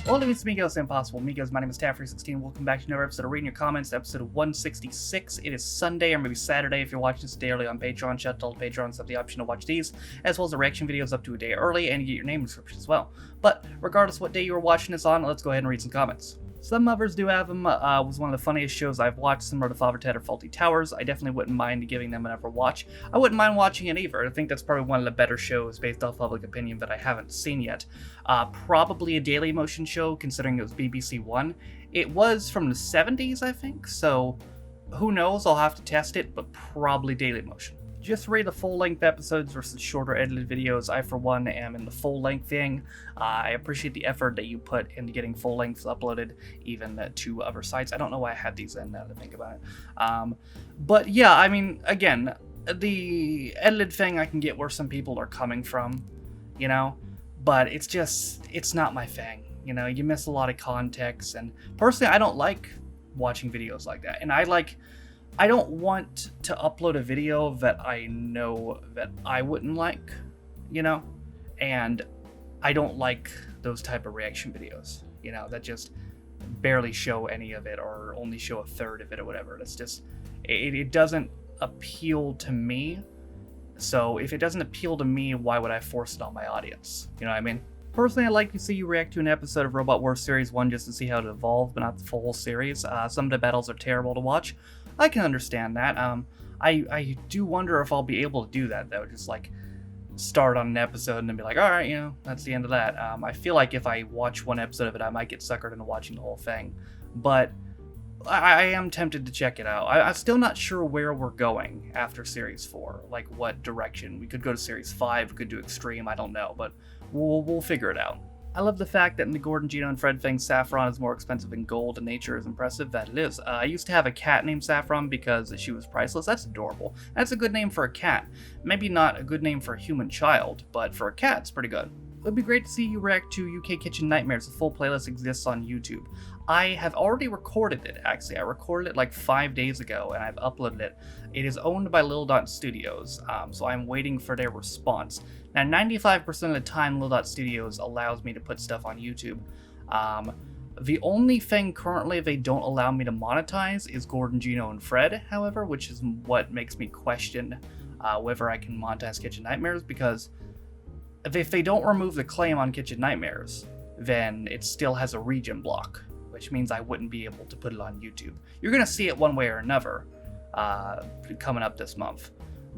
Well, it is Migos Impossible. Migos, my name is Taffrey16. Welcome back to another episode of Reading Your Comments, episode 166. It is Sunday, or maybe Saturday if you're watching this daily on Patreon. Shout out to all the Patrons have the option to watch these, as well as the reaction videos up to a day early, and you get your name description as well. But regardless of what day you were watching this on, let's go ahead and read some comments. Some others do have them. Was one of the funniest shows I've watched, similar to Father Ted or Faulty Towers. I definitely wouldn't mind giving them another watch. I wouldn't mind watching it either. I think that's probably one of the better shows based off public opinion that I haven't seen yet. Probably a Daily Motion show, considering it was BBC One. It was from the 70s, I think, so who knows? I'll have to test it, but probably Daily Motion. Just read the full-length episodes versus shorter edited videos. I, for one, am in the full-length thing. I appreciate the effort that you put into getting full-lengths uploaded, even to other sites. I don't know why I had these in now to think about it. But yeah, I mean, again, the edited thing, I can get where some people are coming from, you know? But it's just, it's not my thing. You know, you miss a lot of context, and personally, I don't like watching videos like that. And I don't want to upload a video that I know that I wouldn't like, you know? And I don't like those type of reaction videos, you know, that just barely show any of it or only show a third of it or whatever. It's just, it doesn't appeal to me. So if it doesn't appeal to me, why would I force it on my audience? You know what I mean? Personally, I'd like to see you react to an episode of Robot Wars Series 1 just to see how it evolved, but not the full series. Some of the battles are terrible to watch. I can understand that. I do wonder if I'll be able to do that, though. Just, like, start on an episode and then be like, alright, you know, that's the end of that. I feel like if I watch one episode of it, I might get suckered into watching the whole thing. But I am tempted to check it out. I'm still not sure where we're going after Series 4. Like, what direction. We could go to Series 5, we could do Extreme, I don't know. But we'll figure it out. I love the fact that in the Gordon, Gino, and Fred thing, Saffron is more expensive than gold, and nature is impressive. That it is. I used to have a cat named Saffron because she was priceless. That's adorable. That's a good name for a cat. Maybe not a good name for a human child, but for a cat, it's pretty good. It would be great to see you react to UK Kitchen Nightmares. The full playlist exists on YouTube. I have already recorded it, actually. I recorded it like 5 days ago, and I've uploaded it. It is owned by Lil Dot Studios, so I'm waiting for their response. Now, 95% of the time, Lil Dot Studios allows me to put stuff on YouTube. The only thing currently they don't allow me to monetize is Gordon, Gino, and Fred, however, which is what makes me question whether I can monetize Kitchen Nightmares, because if they don't remove the claim on Kitchen Nightmares, then it still has a region block, which means I wouldn't be able to put it on YouTube. You're going to see it one way or another coming up this month,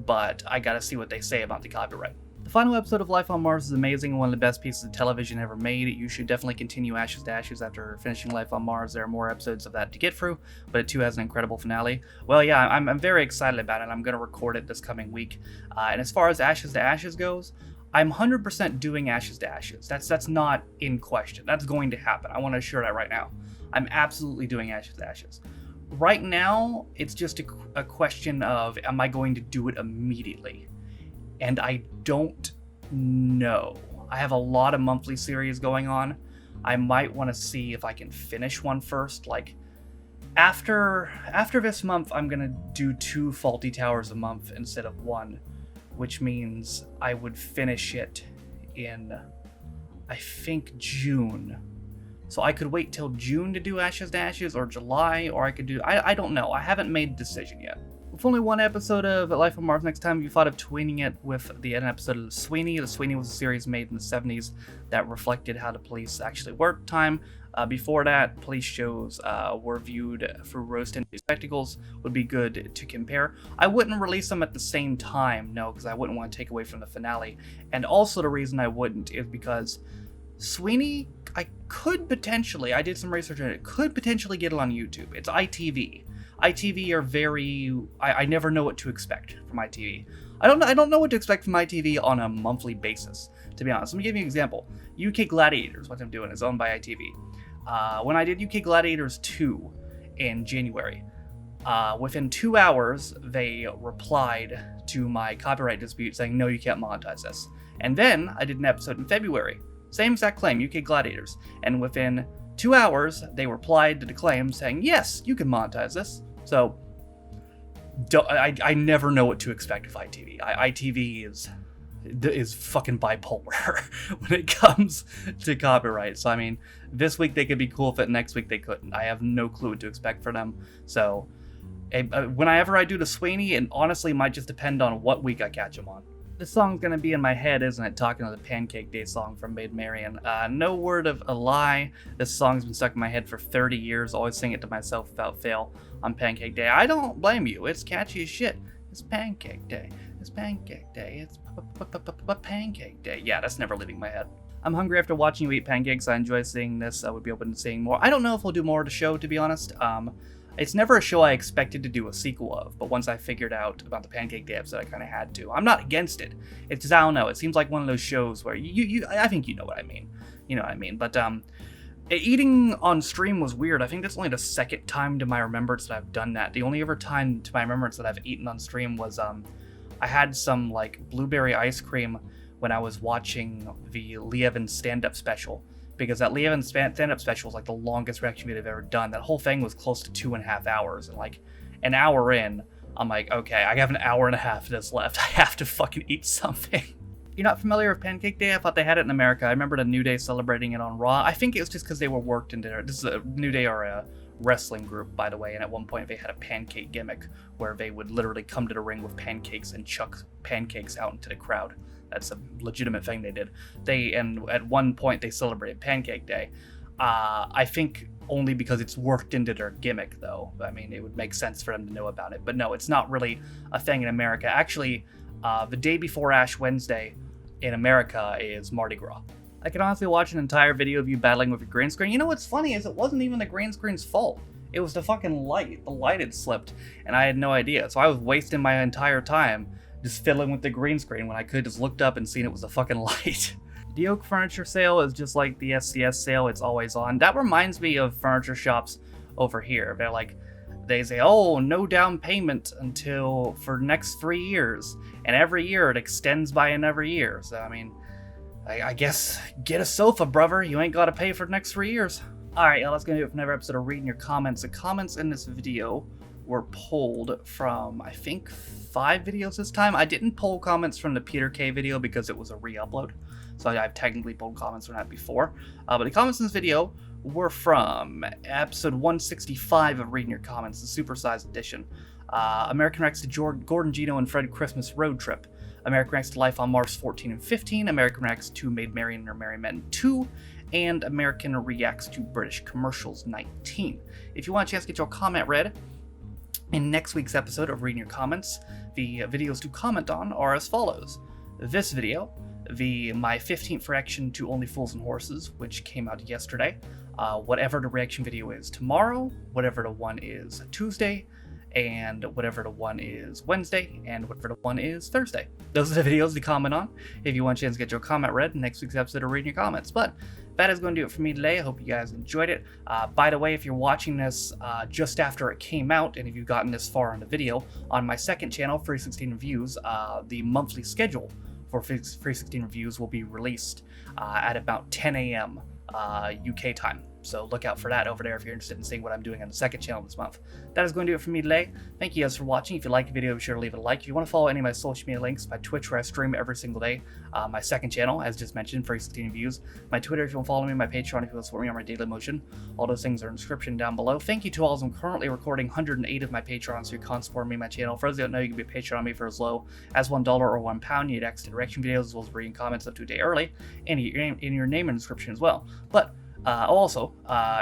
but I gotta see what they say about the copyright. The final episode of Life on Mars is amazing and one of the best pieces of television ever made. You should definitely continue Ashes to Ashes after finishing Life on Mars. There are more episodes of that to get through, but it too has an incredible finale. Well, yeah, I'm very excited about it. I'm going to record it this coming week. And as far as Ashes to Ashes goes, I'm 100% doing Ashes to Ashes. That's not in question. That's going to happen. I want to assure that right now. I'm absolutely doing Ashes to Ashes. Right now, it's just a question of, am I going to do it immediately? And I don't know. I have a lot of monthly series going on. I might want to see if I can finish one first. Like, after this month, I'm going to do 2 Faulty Towers a month instead of 1, which means I would finish it in, I think, June. So I could wait till June to do Ashes to Ashes, or July, or I could do, I don't know. I haven't made a decision yet. With only one episode of Life on Mars next time, you thought of tweening it with the end episode of Sweeney. The Sweeney was a series made in the 70s that reflected how the police actually worked time. Before that, police shows were viewed through rose-tinted spectacles. Would be good to compare. I wouldn't release them at the same time, no, because I wouldn't want to take away from the finale. And also the reason I wouldn't is because Sweeney, I could potentially, I did some research on it, could potentially get it on YouTube. It's ITV. ITV are very, I never know what to expect from ITV. I don't know what to expect from ITV on a monthly basis, to be honest. Let me give you an example. UK Gladiators, what I'm doing, is owned by ITV. When I did UK Gladiators 2 in January, within 2 hours, they replied to my copyright dispute saying, no, you can't monetize this. And then I did an episode in February. Same exact claim, UK Gladiators. And within 2 hours, they replied to the claim saying, yes, you can monetize this. So, I never know what to expect of ITV. ITV is fucking bipolar when it comes to copyright. So I mean, this week they could be cool with it, next week they couldn't. I have no clue what to expect for them. So whenever I do the Sweeney, it honestly might just depend on what week I catch them on. This song's gonna be in my head, isn't it? Talking to the Pancake Day song from Maid Marian. No word of a lie. This song's been stuck in my head for 30 years. Always sing it to myself without fail on Pancake Day. I don't blame you. It's catchy as shit. It's Pancake Day. It's Pancake Day. It's Pancake Day. Yeah, that's never leaving my head. I'm hungry after watching you eat pancakes. I enjoy seeing this. I would be open to seeing more. I don't know if we'll do more of the show, to be honest. It's never a show I expected to do a sequel of, but once I figured out about the Pancake Day episode, I kind of had to. I'm not against it. It's just, I don't know. It seems like one of those shows where I think you know what I mean. You know what I mean. But eating on stream was weird. I think that's only the second time to my remembrance that I've done that. The only other time to my remembrance that I've eaten on stream was I had some like blueberry ice cream when I was watching the Lee Evans stand-up special. Because that Lee Evans stand-up special was like the longest reaction video I've ever done. That whole thing was close to 2.5 hours. And like an hour in, I'm like, okay, I have an hour and a half of this left. I have to fucking eat something. You're not familiar with Pancake Day? I thought they had it in America. I remember the New Day celebrating it on Raw. I think it was just because they were worked into it. This is a New Day are a wrestling group, by the way, and at one point they had a pancake gimmick where they would literally come to the ring with pancakes and chuck pancakes out into the crowd. That's a legitimate thing they did. And at one point they celebrated Pancake Day. I think only because it's worked into their gimmick, though. I mean, it would make sense for them to know about it. But no, it's not really a thing in America. Actually, the day before Ash Wednesday in America is Mardi Gras. I can honestly watch an entire video of you battling with your green screen. You know what's funny is it wasn't even the green screen's fault. It was the fucking light. The light had slipped, and I had no idea. So I was wasting my entire time just fiddling with the green screen when I could have just looked up and seen it was the fucking light. The Oak Furniture sale is just like the SCS sale. It's always on. That reminds me of furniture shops over here. They're like, they say, oh, no down payment until for next 3 years. And every year it extends by another year. So, I mean, I guess get a sofa, brother. You ain't got to pay for the next 3 years. Alright, that's going to do it for another episode of Reading Your Comments. The comments in this video were pulled from, I think, 5 videos this time. I didn't pull comments from the Peter K video because it was a re-upload. So I've technically pulled comments from that before. But the comments in this video were from episode 165 of Reading Your Comments, the supersized edition. American Reacts to Gordon Gino and Fred Christmas Road Trip. American Reacts to Life on Mars 14 and 15. American Reacts to Maid Marian and Her Merry Men 2. And American Reacts to British Commercials 19. If you want a chance to get your comment read in next week's episode of Reading Your Comments, the videos to comment on are as follows. This video, my 15th reaction to Only Fools and Horses, which came out yesterday, whatever the reaction video is tomorrow, whatever the one is Tuesday, and whatever the one is Wednesday, and whatever the one is Thursday. Those are the videos to comment on if you want a chance to get your comment read in next week's episode of Reading Your Comments. But that is going to do it for me today. I hope you guys enjoyed it. By the way, if you're watching this just after it came out, and if you've gotten this far in the video, on my second channel, 316 Reviews, the monthly schedule for 316 Reviews will be released at about 10 a.m. UK time. So look out for that over there if you're interested in seeing what I'm doing on the second channel this month. That is going to do it for me today. Thank you guys for watching. If you liked the video, be sure to leave it a like. If you want to follow any of my social media links, my Twitch where I stream every single day, my second channel, as just mentioned, 316 Reviews, my Twitter if you want to follow me, my Patreon if you want to support me on my daily motion. All those things are in the description down below. Thank you to all. I'm currently recording 108 of my Patreons, so you can support me on my channel. For those who don't know, you can be a Patreon on me for as low as $1 or £1. You get access to direction videos as well as reading comments up to a day early, and in your name and description as well. But also,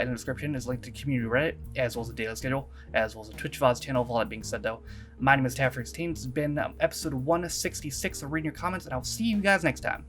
in the description is linked to community Reddit, as well as a daily schedule, as well as a Twitch VODs channel. With all that being said, though, my name is Saffron. This has been episode 166 of Reading Your Comments, and I'll see you guys next time.